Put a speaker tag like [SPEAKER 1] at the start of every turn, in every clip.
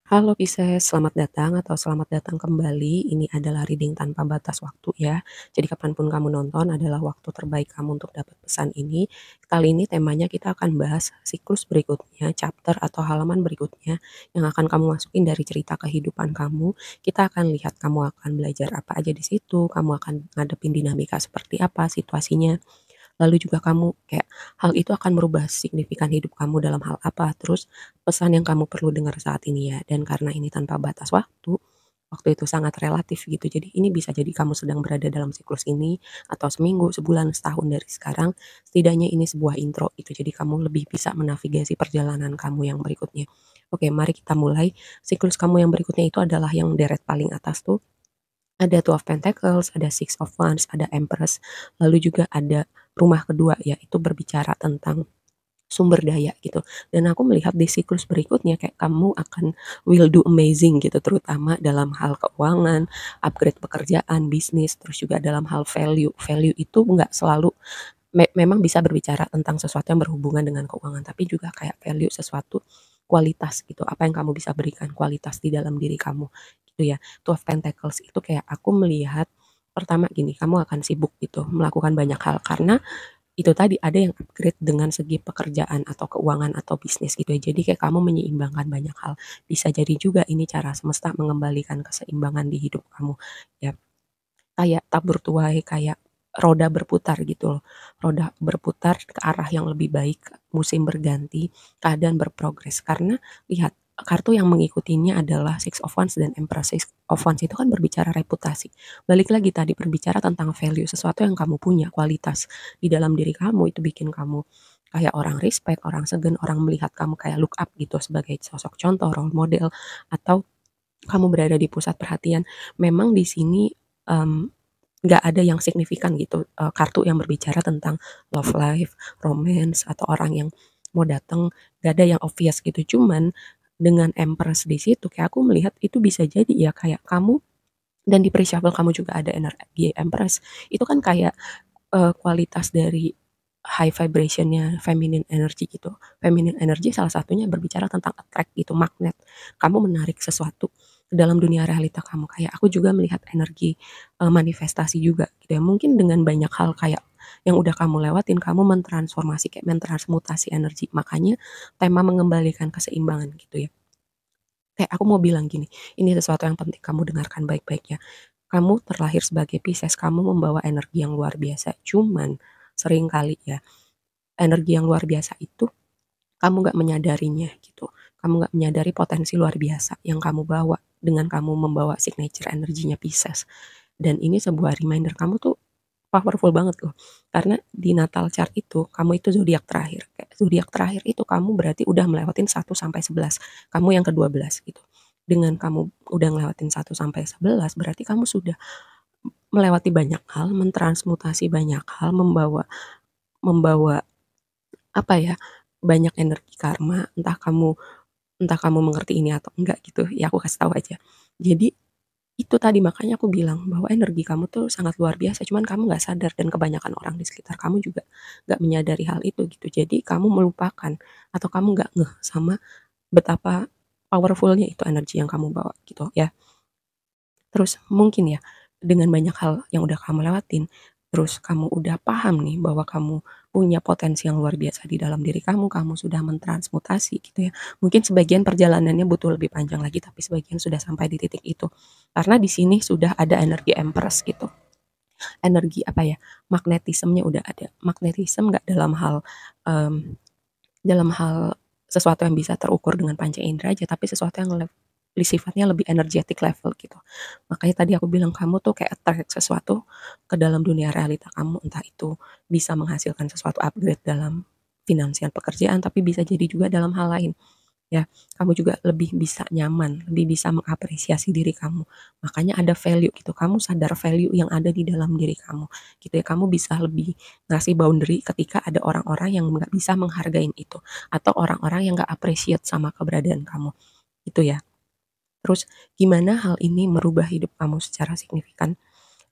[SPEAKER 1] Halo Pisces, selamat datang atau selamat datang kembali. Ini adalah reading tanpa batas waktu ya. Jadi kapanpun kamu nonton adalah waktu terbaik kamu untuk dapat pesan ini. Kali ini temanya kita akan bahas siklus berikutnya, chapter atau halaman berikutnya yang akan kamu masukin dari cerita kehidupan kamu. Kita akan lihat kamu akan belajar apa aja di situ, kamu akan ngadepin dinamika seperti apa situasinya. Lalu juga kamu kayak hal itu akan merubah signifikan hidup kamu dalam hal apa, terus pesan yang kamu perlu dengar saat ini ya. Dan karena ini tanpa batas waktu, waktu itu sangat relatif gitu. Jadi ini bisa jadi kamu sedang berada dalam siklus ini atau seminggu, sebulan, setahun dari sekarang. Setidaknya ini sebuah intro itu. Jadi kamu lebih bisa menavigasi perjalanan kamu yang berikutnya. Oke, mari kita mulai. Siklus kamu yang berikutnya itu adalah yang deret paling atas tuh ada Two of Pentacles, ada Six of Wands, ada Empress, lalu juga ada rumah kedua ya, itu berbicara tentang sumber daya gitu. Dan aku melihat di siklus berikutnya kayak kamu akan will do amazing gitu, terutama dalam hal keuangan, upgrade pekerjaan, bisnis, terus juga dalam hal value. Value itu nggak selalu memang bisa berbicara tentang sesuatu yang berhubungan dengan keuangan, tapi juga kayak value sesuatu kualitas gitu. Apa yang kamu bisa berikan kualitas di dalam diri kamu gitu ya. Two of Pentacles itu kayak aku melihat pertama gini, kamu akan sibuk gitu melakukan banyak hal karena itu tadi ada yang upgrade dengan segi pekerjaan atau keuangan atau bisnis gitu ya. Jadi kayak kamu menyeimbangkan banyak hal. Bisa jadi juga ini cara semesta mengembalikan keseimbangan di hidup kamu ya. Kayak tabur tuai, kayak roda berputar gitu loh. Roda berputar ke arah yang lebih baik, musim berganti, keadaan berprogres. Karena lihat, kartu yang mengikutinya adalah Six of Wands dan Empress. Six of Wands itu kan berbicara reputasi. Balik lagi tadi berbicara tentang value, sesuatu yang kamu punya, kualitas di dalam diri kamu itu bikin kamu kayak orang respect, orang segan, orang melihat kamu kayak look up gitu sebagai sosok contoh, role model, atau kamu berada di pusat perhatian. Memang di sini um, nggak ada yang signifikan gitu, kartu yang berbicara tentang love life, romance, atau orang yang mau datang, nggak ada yang obvious gitu. Cuman dengan Empress di situ kayak aku melihat itu bisa jadi ya kayak kamu dan di pre-shuffle kamu juga ada energi Empress. Itu kan kayak kualitas dari high vibrationnya feminine energy gitu. Feminine energy salah satunya berbicara tentang attract gitu, magnet. Kamu menarik sesuatu ke dalam dunia realita kamu. Kayak aku juga melihat energi manifestasi juga gitu ya. Mungkin dengan banyak hal kayak yang udah kamu lewatin, kamu mentransformasi kayak mentransmutasi energi. Makanya tema mengembalikan keseimbangan gitu ya. Kayak aku mau bilang gini, ini sesuatu yang penting kamu dengarkan baik-baik ya. Kamu terlahir sebagai Pisces, kamu membawa energi yang luar biasa. Cuman sering kali ya, energi yang luar biasa itu kamu nggak menyadarinya gitu. Kamu nggak menyadari potensi luar biasa yang kamu bawa dengan kamu membawa signature energinya Pisces. Dan ini sebuah reminder kamu tuh powerful banget loh. Karena di natal chart itu kamu itu zodiak terakhir. Kayak zodiak terakhir itu kamu berarti udah melewatin 1 sampai 11. Kamu yang ke-12 gitu. Dengan kamu udah ngelewatin 1 sampai 11 berarti kamu sudah melewati banyak hal, mentransmutasi banyak hal, membawa membawa apa ya? Banyak energi karma, entah kamu mengerti ini atau enggak gitu. Ya aku kasih tahu aja. Jadi itu tadi makanya aku bilang bahwa energi kamu tuh sangat luar biasa, cuman kamu nggak sadar dan kebanyakan orang di sekitar kamu juga nggak menyadari hal itu gitu. Jadi kamu melupakan atau kamu nggak ngeh sama betapa powerfulnya itu energi yang kamu bawa gitu ya. Terus mungkin ya dengan banyak hal yang udah kamu lewatin, terus kamu udah paham nih bahwa kamu punya potensi yang luar biasa di dalam diri kamu, kamu sudah mentransmutasi gitu ya. Mungkin sebagian perjalanannya butuh lebih panjang lagi, tapi sebagian sudah sampai di titik itu. Karena di sini sudah ada energi Empress gitu. Energi apa ya? Magnetismenya udah ada. Magnetisme nggak um, dalam hal sesuatu yang bisa terukur dengan panca indera aja, tapi sesuatu yang sifatnya lebih energetic level gitu. Makanya tadi aku bilang kamu tuh kayak attract sesuatu ke dalam dunia realita kamu, entah itu bisa menghasilkan sesuatu upgrade dalam finansial pekerjaan, tapi bisa jadi juga dalam hal lain ya. Kamu juga lebih bisa nyaman, lebih bisa mengapresiasi diri kamu. Makanya ada value gitu. Kamu sadar value yang ada di dalam diri kamu gitu ya. Kamu bisa lebih ngasih boundary ketika ada orang-orang yang nggak bisa menghargain itu atau orang-orang yang nggak appreciate sama keberadaan kamu gitu ya. Terus gimana hal ini merubah hidup kamu secara signifikan?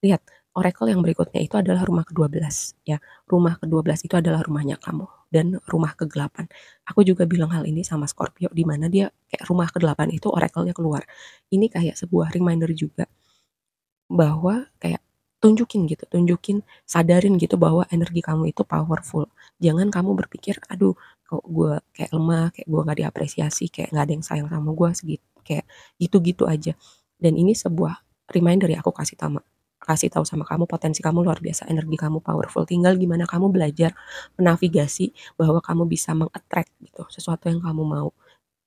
[SPEAKER 1] Lihat, oracle yang berikutnya itu adalah rumah ke-12 ya. Rumah ke-12 itu adalah rumahnya kamu. dan rumah kegelapan. Aku juga bilang hal ini sama Scorpio di mana dia kayak rumah ke-8 itu oracle-nya keluar. Ini kayak sebuah reminder juga bahwa kayak tunjukin, sadarin gitu bahwa energi kamu itu powerful. Jangan kamu berpikir, "Aduh, kok gue kayak lemah, kayak gue nggak diapresiasi, kayak nggak ada yang sayang sama gue segitu, kayak gitu-gitu aja." Dan ini sebuah reminder ya, aku kasih tahu sama kamu potensi kamu luar biasa, energi kamu powerful. Tinggal gimana kamu belajar menavigasi bahwa kamu bisa meng-attract gitu sesuatu yang kamu mau.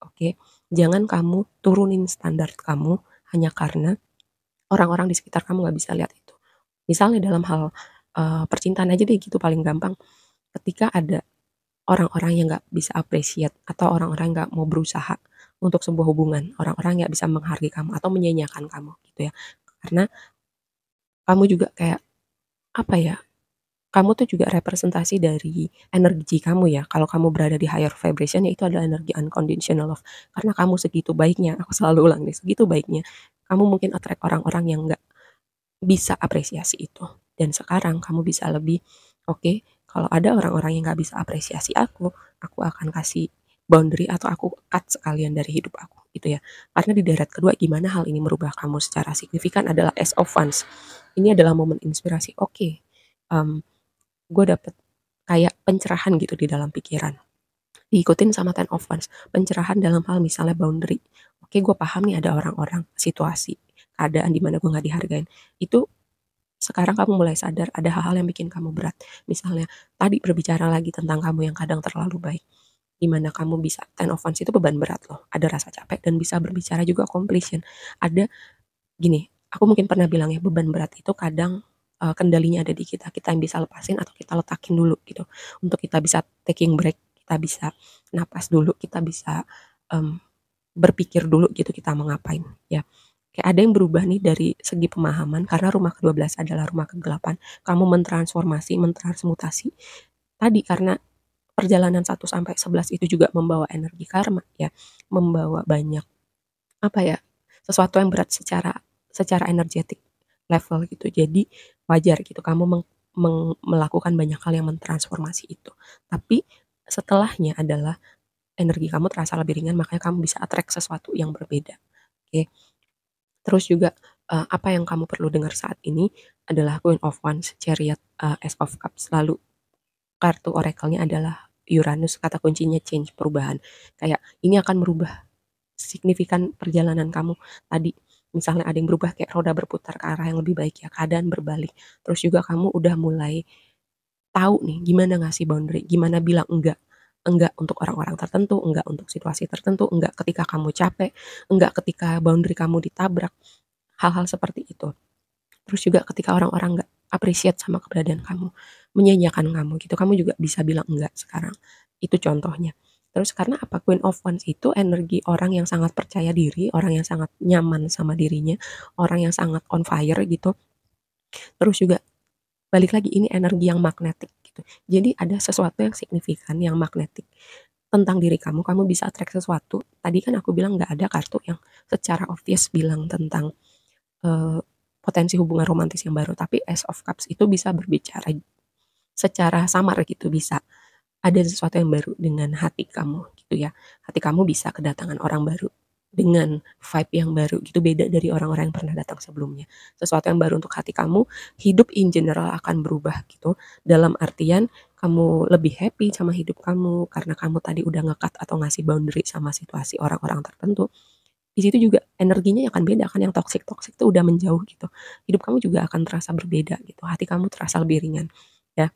[SPEAKER 1] Oke, jangan kamu turunin standar kamu hanya karena orang-orang di sekitar kamu nggak bisa lihat itu. Misalnya dalam hal, percintaan aja deh gitu paling gampang, ketika ada orang-orang yang nggak bisa appreciate atau orang-orang nggak mau berusaha untuk sebuah hubungan, orang-orang nggak bisa menghargai kamu atau menyanyiakan kamu gitu ya. Karena kamu juga kayak, apa ya, kamu tuh juga representasi dari energi kamu ya, kalau kamu berada di higher vibration ya itu adalah energi unconditional love. Karena kamu segitu baiknya, aku selalu ulang nih, segitu baiknya, kamu mungkin attract orang-orang yang nggak bisa apresiasi itu. Dan sekarang kamu bisa lebih, oke, kalau ada orang-orang yang nggak bisa apresiasi aku akan kasih boundary atau aku cut sekalian dari hidup aku gitu ya. Karena di deret kedua gimana hal ini merubah kamu secara signifikan adalah Ace of Wands. Ini adalah momen inspirasi. Oke, gue dapet kayak pencerahan gitu di dalam pikiran. Diikutin sama Ten of Wands, pencerahan dalam hal misalnya boundary. Oke, gue paham nih ada orang-orang, situasi, keadaan di mana gue nggak dihargain. Itu sekarang kamu mulai sadar ada hal-hal yang bikin kamu berat. Misalnya tadi berbicara lagi tentang kamu yang kadang terlalu baik. Di mana kamu bisa, Ten of Wands itu beban berat loh. Ada rasa capek dan bisa berbicara juga completion. Ada gini, aku mungkin pernah bilang ya beban berat itu kadang kendalinya ada di kita. Kita yang bisa lepasin atau kita letakin dulu gitu. Untuk kita bisa taking break, kita bisa napas dulu, kita bisa um, berpikir dulu gitu kita mau ngapain ya. Kayak ada yang berubah nih dari segi pemahaman karena rumah ke-12 adalah rumah kegelapan. Kamu mentransformasi, mentransmutasi. Tadi karena perjalanan 1 sampai 11 itu juga membawa energi karma ya, membawa banyak apa ya, sesuatu yang berat secara secara energetik level gitu. Jadi wajar gitu kamu melakukan banyak hal yang mentransformasi itu. Tapi setelahnya adalah energi kamu terasa lebih ringan makanya kamu bisa attract sesuatu yang berbeda. Oke. Terus juga apa yang kamu perlu dengar saat ini adalah Queen of Wands, Chariot, Ace of Cups. Lalu kartu oracle-nya adalah Uranus, kata kuncinya change, perubahan. Kayak ini akan merubah signifikan perjalanan kamu. Tadi misalnya ada yang berubah kayak roda berputar ke arah yang lebih baik ya, keadaan berbalik. Terus juga kamu udah mulai tahu nih gimana ngasih boundary, gimana bilang enggak. Enggak untuk orang-orang tertentu, enggak untuk situasi tertentu, enggak ketika kamu capek, enggak ketika boundary kamu ditabrak, hal-hal seperti itu. Terus juga ketika orang-orang nggak appreciate sama keberadaan kamu, menyanyiakan kamu gitu, kamu juga bisa bilang enggak sekarang. Itu contohnya. Terus karena apa? Queen of Wands itu energi orang yang sangat percaya diri, orang yang sangat nyaman sama dirinya, orang yang sangat on fire gitu. Terus juga balik lagi ini energi yang magnetik gitu. Jadi ada sesuatu yang signifikan, yang magnetik tentang diri kamu, kamu bisa attract sesuatu. Tadi kan aku bilang nggak ada kartu yang secara obvious bilang tentang eee, potensi hubungan romantis yang baru, tapi Ace of Cups itu bisa berbicara secara samar gitu, bisa ada sesuatu yang baru dengan hati kamu gitu ya. Hati kamu bisa kedatangan orang baru dengan vibe yang baru gitu, beda dari orang-orang yang pernah datang sebelumnya. Sesuatu yang baru untuk hati kamu, hidup in general akan berubah gitu. Dalam artian kamu lebih happy sama hidup kamu karena kamu tadi udah ngekat atau ngasih boundary sama situasi orang-orang tertentu. Di situ juga energinya akan beda kan, yang toxic-toxic tuh udah menjauh gitu. Hidup kamu juga akan terasa berbeda gitu, hati kamu terasa lebih ringan, ya,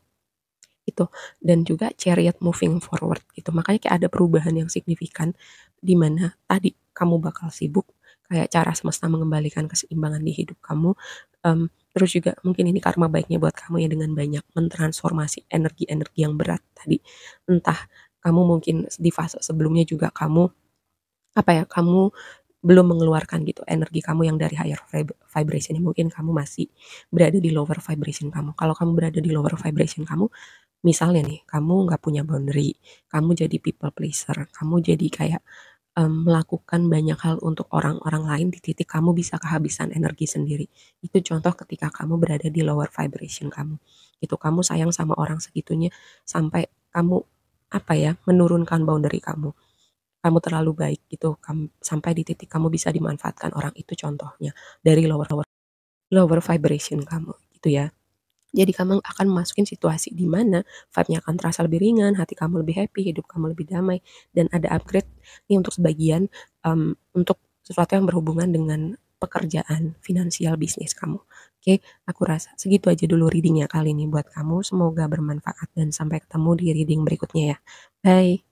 [SPEAKER 1] gitu. Dan juga chariot moving forward gitu, makanya kayak ada perubahan yang signifikan, di mana tadi kamu bakal sibuk, kayak cara semesta mengembalikan keseimbangan di hidup kamu, terus juga mungkin ini karma baiknya buat kamu ya dengan banyak mentransformasi energi-energi yang berat tadi. Entah kamu mungkin di fase sebelumnya juga kamu, apa ya, kamu belum mengeluarkan gitu energi kamu yang dari higher vibration, mungkin kamu masih berada di lower vibration kamu. Kalau kamu berada di lower vibration kamu, misalnya nih, kamu nggak punya boundary, kamu jadi people pleaser, kamu jadi kayak melakukan banyak hal untuk orang-orang lain di titik kamu bisa kehabisan energi sendiri. Itu contoh ketika kamu berada di lower vibration kamu. Itu kamu sayang sama orang segitunya sampai kamu apa ya, menurunkan boundary kamu. Kamu terlalu baik gitu, sampai di titik kamu bisa dimanfaatkan orang, itu contohnya dari lower lower vibration kamu gitu ya. Jadi kamu akan masukin situasi di mana vibe-nya akan terasa lebih ringan, hati kamu lebih happy, hidup kamu lebih damai, dan ada upgrade nih untuk sebagian, untuk sesuatu yang berhubungan dengan pekerjaan, finansial, bisnis kamu. Oke, aku rasa segitu aja dulu reading-nya kali ini buat kamu, semoga bermanfaat dan sampai ketemu di reading berikutnya ya. Bye.